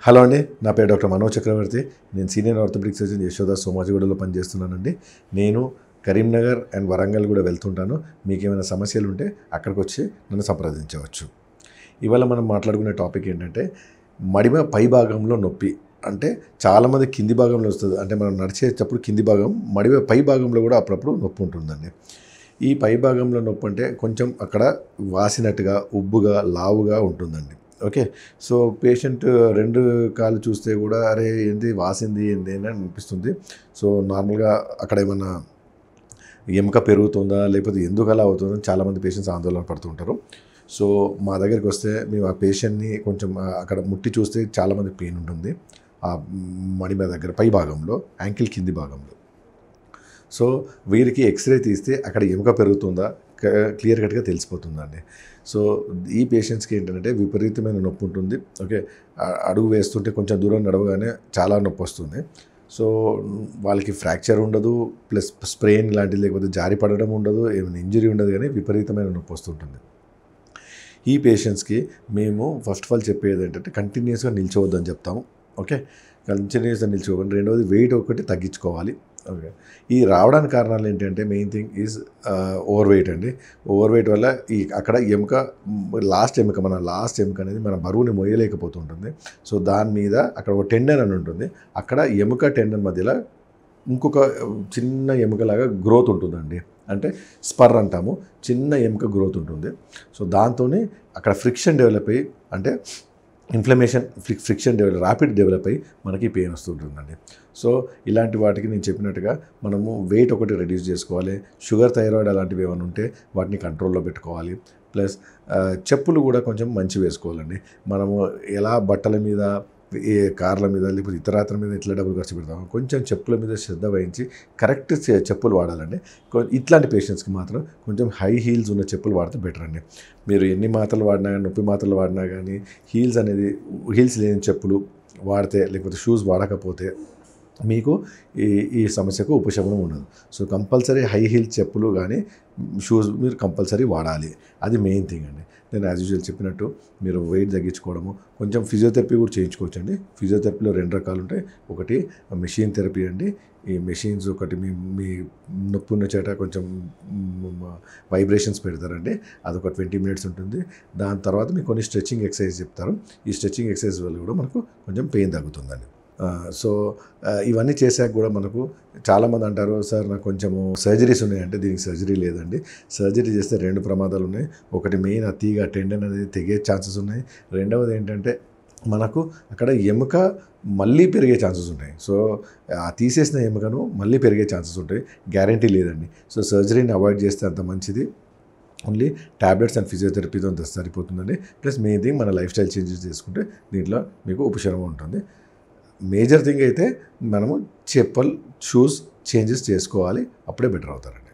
Hello అండి, నా పేరు డాక్టర్ మనోజ్ చక్రవర్తి. నేను సీనియర్ ఆర్థోపెడిక్ సర్జన్ యశోద సోమాజిగూడలో పనిచేస్తున్నానండి. నేను కరీంనగర్ అండ్ వరంగల్ కూడా వెళ్తుంటాను. మీకు ఏమైనా సమస్యలు ఉంటే అక్కడికి వచ్చి నన్ను సంప్రదించవచ్చు. ఇవాళ మనం మాట్లాడుకునే టాపిక్ ఏంటంటే మడిమ పై భాగంలో నొప్పి. అంటే చాలామంది కింది భాగంలో వస్తుంది, అంటే మనం నడిచేటప్పుడు కింది భాగం, మడిమ పై భాగంలో కూడా అప్పుడప్పుడు నొప్పి ఉంటుందండి. ఈ పై భాగంలో నొప్పి అంటే కొంచెం అక్కడ వాసినట్టుగా, ఉబ్బుగా, లావుగా ఉంటుందండి. ఓకే, సో పేషెంట్ రెండు కాళ్ళు చూస్తే కూడా అరే ఏంటి వాసింది ఏంటి అని అనిపిస్తుంది. సో నార్మల్గా అక్కడ ఏమన్నా ఎముక పెరుగుతుందా లేకపోతే ఎందుకు అలా అవుతుందని చాలామంది పేషెంట్స్ ఆందోళన పడుతుంటారు. సో మా దగ్గరికి వస్తే మేము ఆ పేషెంట్ని కొంచెం అక్కడ ముట్టి చూస్తే చాలామంది పెయిన్ ఉంటుంది ఆ మడిమ దగ్గర పై భాగంలో, యాంకిల్ కింది భాగంలో. సో వీరికి ఎక్స్రే తీస్తే అక్కడ ఎముక పెరుగుతుందా క్లియర్ కట్గా తెలిసిపోతుందండి. సో ఈ పేషెంట్స్కి ఏంటంటే విపరీతమైన నొప్పి ఉంటుంది. ఓకే, అడుగు వేస్తుంటే కొంచెం దూరం నడవగానే చాలా నొప్పి వస్తుంది. సో వాళ్ళకి ఫ్రాక్చర్ ఉండదు, ప్లస్ స్ప్రెయిన్ లాంటిది లేకపోతే జారి పడడం ఉండదు, ఏమైనా ఇంజరీ ఉండదు, కానీ విపరీతమైన నొప్పి వస్తుంటుంది. ఈ పేషెంట్స్కి మేము ఫస్ట్ ఆఫ్ ఆల్ చెప్పేది ఏంటంటే కంటిన్యూస్గా నిల్చోవద్దని చెప్తాము. ఓకే, కంటిన్యూస్గా నిల్చోవద్దు. రెండవది వెయిట్ ఒకటి తగ్గించుకోవాలి. ఓకే, ఈ రావడానికి కారణాలు ఏంటంటే main thing is over weight అండి. ఓవర్ వెయిట్ వల్ల ఈ అక్కడ ఎముక, లాస్ట్ ఎముక అనేది మన బరువుని మోయలేకపోతుంటుంది. సో దాని మీద అక్కడ ఒక టెండన్ అని ఉంటుంది. అక్కడ ఎముక టెండన్ మధ్యలో ఇంకొక చిన్న ఎముకలాగా గ్రోత్ ఉంటుందండి. అంటే స్పర్ అంటాము, చిన్న ఎముక గ్రోత్ ఉంటుంది. సో దాంతో అక్కడ ఫ్రిక్షన్ డెవలప్ అయ్యి, అంటే ఫ్రిక్షన్ ర్యాపిడ్ డెవలప్ అయ్యి మనకి పెయిన్ వస్తుంటుందండి. సో ఇలాంటి వాటికి నేను చెప్పినట్టుగా మనము వెయిట్ ఒకటి రెడ్యూస్ చేసుకోవాలి. షుగర్, థైరాయిడ్ అలాంటివి ఏమైనా ఉంటే వాటిని కంట్రోల్లో పెట్టుకోవాలి. ప్లస్ చెప్పులు కూడా కొంచెం మంచి వేసుకోవాలండి. మనము ఎలా బట్టల మీద, ఏ కార్ల మీద లేకపోతే ఇతరాత్ర మీద ఎట్లా డబ్బులు ఖర్చు పెడతాము, కొంచెం చెప్పుల మీద శ్రద్ధ వహించి కరెక్ట్ చెప్పులు వాడాలండి. ఇట్లాంటి పేషెంట్స్కి మాత్రం కొంచెం హై హీల్స్ ఉన్న చెప్పులు వాడితే బెటర్ అండి. మీరు ఎన్ని మాత్రలు వాడినా కానీ, నొప్పి మాత్రలు వాడినా కానీ హీల్స్ లేని చెప్పులు వాడితే లేకపోతే షూస్ వాడకపోతే మీకు ఈ సమస్యకు ఉపశమనం ఉండదు. సో కంపల్సరీ హై హీల్ చెప్పులు కానీ షూస్ మీరు కంపల్సరీ వాడాలి. అది మెయిన్ థింగ్ అండి. నేను యాజ్ యూజువల్ చెప్పినట్టు మీరు వెయిట్ తగ్గించుకోవడము, కొంచెం ఫిజియోథెరపీ కూడా చేయించుకోవచ్చు అండి. ఫిజియోథెరపీలో 2 రకాలు ఉంటాయి. ఒకటి మెషిన్ థెరపీ అండి. ఈ మెషిన్స్ ఒకటి మీ నొప్పి ఉన్న చేట కొంచెం వైబ్రేషన్స్ పెడతారండి. అదొక 20 మినిట్స్ ఉంటుంది. దాని తర్వాత మీకు కొన్ని స్ట్రెచ్చింగ్ ఎక్సర్సైజ్ చెప్తారు. ఈ స్ట్రెచ్చింగ్ ఎక్సర్సైజ్ వల్ల కూడా మనకు కొంచెం పెయిన్ తగ్గుతుందండి. సో ఇవన్నీ చేశాక కూడా మనకు చాలామంది అంటారు, సార్ నాకు కొంచెము సర్జరీస్ ఉన్నాయంటే దీనికి సర్జరీ లేదండి. సర్జరీ చేస్తే 2 ప్రమాదాలు ఉన్నాయి. ఒకటి మెయిన్ తీగ టెండన్ అనేది తెగే ఛాన్సెస్ ఉన్నాయి. రెండవది ఏంటంటే మనకు అక్కడ ఎముక మళ్ళీ పెరిగే ఛాన్సెస్ ఉంటాయి. సో ఆ తీసేసిన ఎముకను మళ్ళీ పెరిగే ఛాన్సెస్ ఉంటాయి. గ్యారంటీ లేదండి. సో సర్జరీని అవాయిడ్ చేస్తే అంత మంచిది. ఓన్లీ ట్యాబ్లెట్స్ అండ్ ఫిజియోథెరపీతో సరిపోతుందండి. ప్లస్ మెయిన్ థింగ్ మన లైఫ్ స్టైల్ చేంజెస్ చేసుకుంటే దీంట్లో మీకు ఉపశమనం ఉంటుంది. మేజర్ థింగ్ అయితే మనము షూస్ చేంజెస్ చేసుకోవాలి, అప్పుడే బెటర్ అవుతారండి.